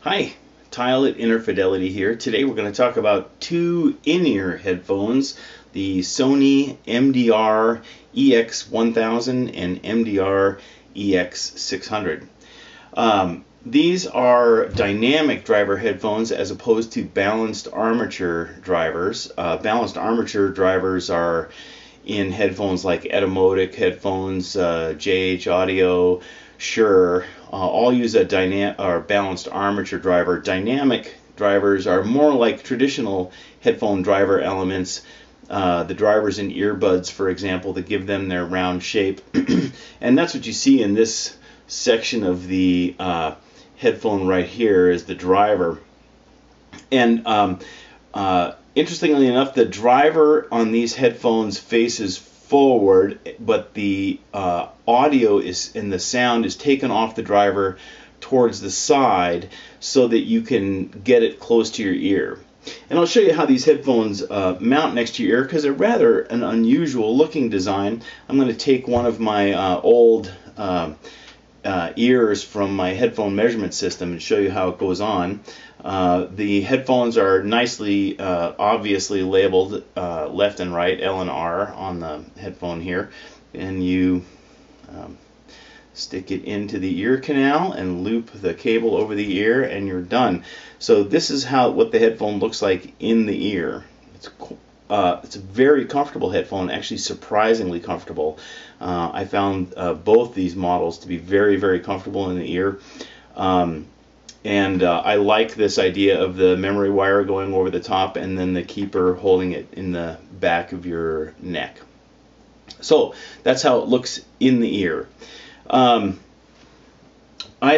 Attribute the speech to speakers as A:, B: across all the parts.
A: Hi, Tile at Inner Fidelity here. Today we're going to talk about two in-ear headphones, the Sony MDR-EX1000 and MDR-EX600. These are dynamic driver headphones as opposed to balanced armature drivers. Balanced armature drivers are in headphones like Etymotic headphones, JH Audio, Shure, all use a balanced armature driver. Dynamic drivers are more like traditional headphone driver elements. The drivers in earbuds, for example, that give them their round shape. And that's what you see in this section of the headphone right here is the driver. And interestingly enough, the driver on these headphones faces forward, but the audio is and the sound is taken off the driver towards the side so that you can get it close to your ear. And I'll show you how these headphones mount next to your ear because they're rather an unusual looking design. I'm going to take one of my old ears from my headphone measurement system and show you how it goes on. The headphones are nicely, obviously labeled left and right, L and R on the headphone here, and you stick it into the ear canal and loop the cable over the ear, and you're done. So this is what the headphone looks like in the ear. It's a very comfortable headphone, actually surprisingly comfortable. I found both these models to be very, very comfortable in the ear. And I like this idea of the memory wire going over the top and then the keeper holding it in the back of your neck. So that's how it looks in the ear. I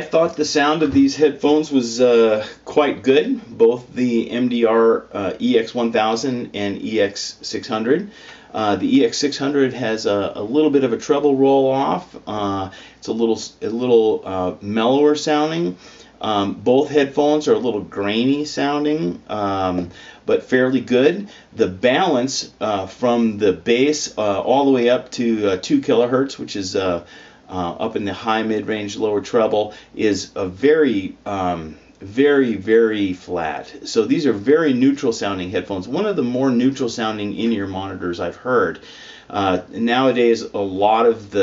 A: thought the sound of these headphones was quite good, both the MDR-EX1000 and EX600. The EX600 has a little bit of a treble roll off. It's a little mellower sounding. Both headphones are a little grainy sounding, but fairly good. The balance from the bass all the way up to 2 kilohertz, which is up in the high, mid-range, lower treble, is a very, very flat. So these are very neutral sounding headphones. One of the more neutral sounding in-ear monitors I've heard. Nowadays, a lot of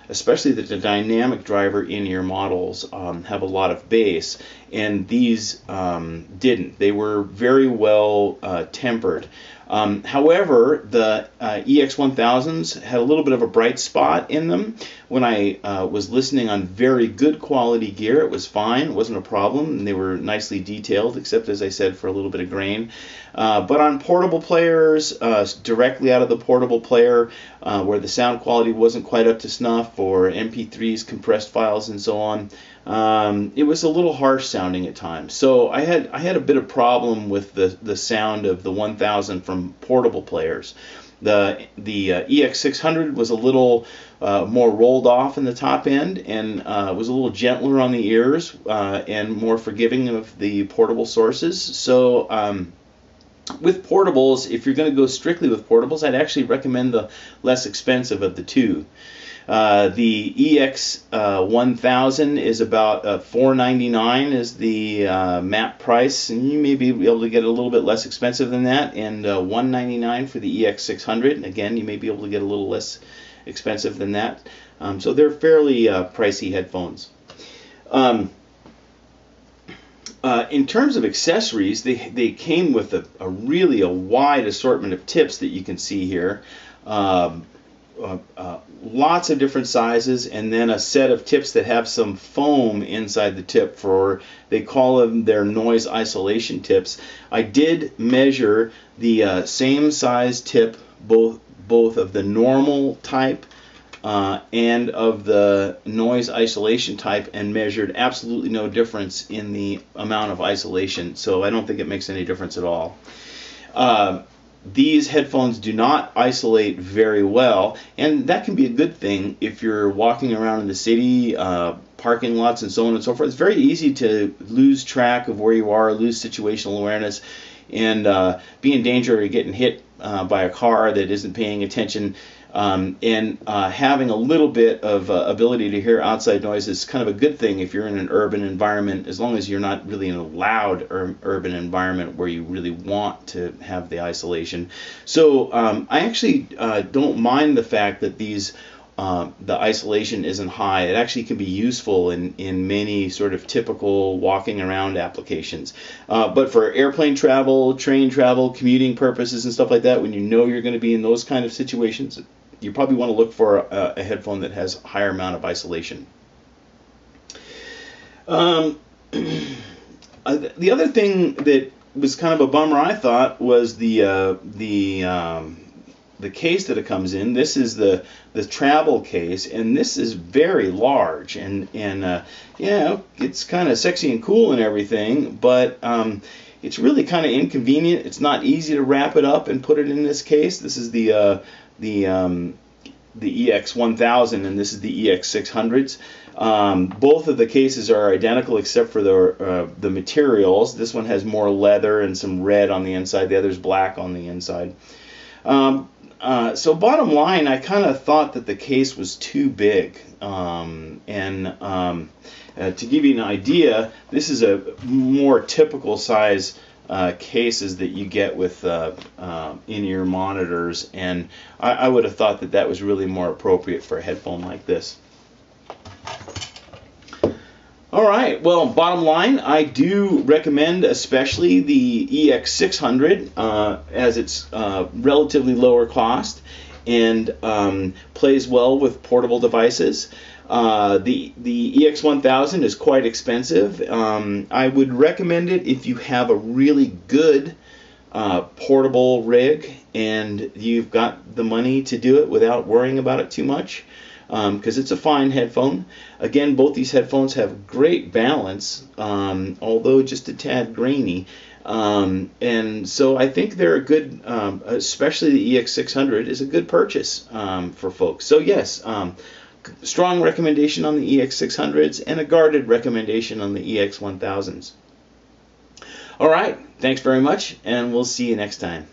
A: especially the dynamic driver in-ear models have a lot of bass, and these didn't. They were very well tempered. However, the EX1000s had a little bit of a bright spot in them. When I was listening on very good quality gear, it was fine. It wasn't a problem. And they were nicely detailed, except, as I said, for a little bit of grain. But on portable players, directly out of the portable player, where the sound quality wasn't quite up to snuff, or MP3s, compressed files, and so on, it was a little harsh sounding at times. So I had a bit of problem with the sound of the 1000 from portable players. The EX600 was a little more rolled off in the top end and was a little gentler on the ears and more forgiving of the portable sources. So with portables, if you're going to go strictly with portables, I'd actually recommend the less expensive of the two. The EX1000 is about $499 is the MAP price, and you may be able to get a little bit less expensive than that, and $199 for the EX600. Again, you may be able to get a little less expensive than that. So they're fairly pricey headphones. In terms of accessories, they came with a really wide assortment of tips that you can see here. Lots of different sizes, and then a set of tips that have some foam inside the tip they call them their noise isolation tips. I did measure the same size tip, both of the normal type and of the noise isolation type, and measured absolutely no difference in the amount of isolation, so I don't think it makes any difference at all. These headphones do not isolate very well, and that can be a good thing if you're walking around in the city, parking lots, and so on and so forth. It's very easy to lose track of where you are, lose situational awareness, and be in danger of getting hit by a car that isn't paying attention. And having a little bit of ability to hear outside noise is kind of a good thing if you're in an urban environment, as long as you're not really in a loud urban environment where you really want to have the isolation. So I actually don't mind the fact that the isolation isn't high. It actually can be useful in many sort of typical walking around applications. But for airplane travel, train travel, commuting purposes and stuff like that, when you know you're going to be in those kind of situations, you probably want to look for a headphone that has a higher amount of isolation. The other thing that was kind of a bummer, I thought, was the case that it comes in. This is the travel case, and this is very large, and yeah, it's kind of sexy and cool and everything, but it's really kind of inconvenient. It's not easy to wrap it up and put it in this case. This is the EX1000, and this is the EX600s. Both of the cases are identical except for the materials. This one has more leather and some red on the inside. The other's black on the inside. So bottom line, I kind of thought that the case was too big. To give you an idea, this is a more typical size cases that you get with in-ear monitors, and I would have thought that that was really more appropriate for a headphone like this. All right, well, bottom line, I do recommend especially the EX600 as it's relatively lower cost and plays well with portable devices. The EX1000 is quite expensive. I would recommend it if you have a really good portable rig and you've got the money to do it without worrying about it too much, because it's a fine headphone. Again, both these headphones have great balance, although just a tad grainy. And so I think they're a good, especially the EX600 is a good purchase for folks. So yes, strong recommendation on the EX600s and a guarded recommendation on the EX1000s. All right, thanks very much, and we'll see you next time.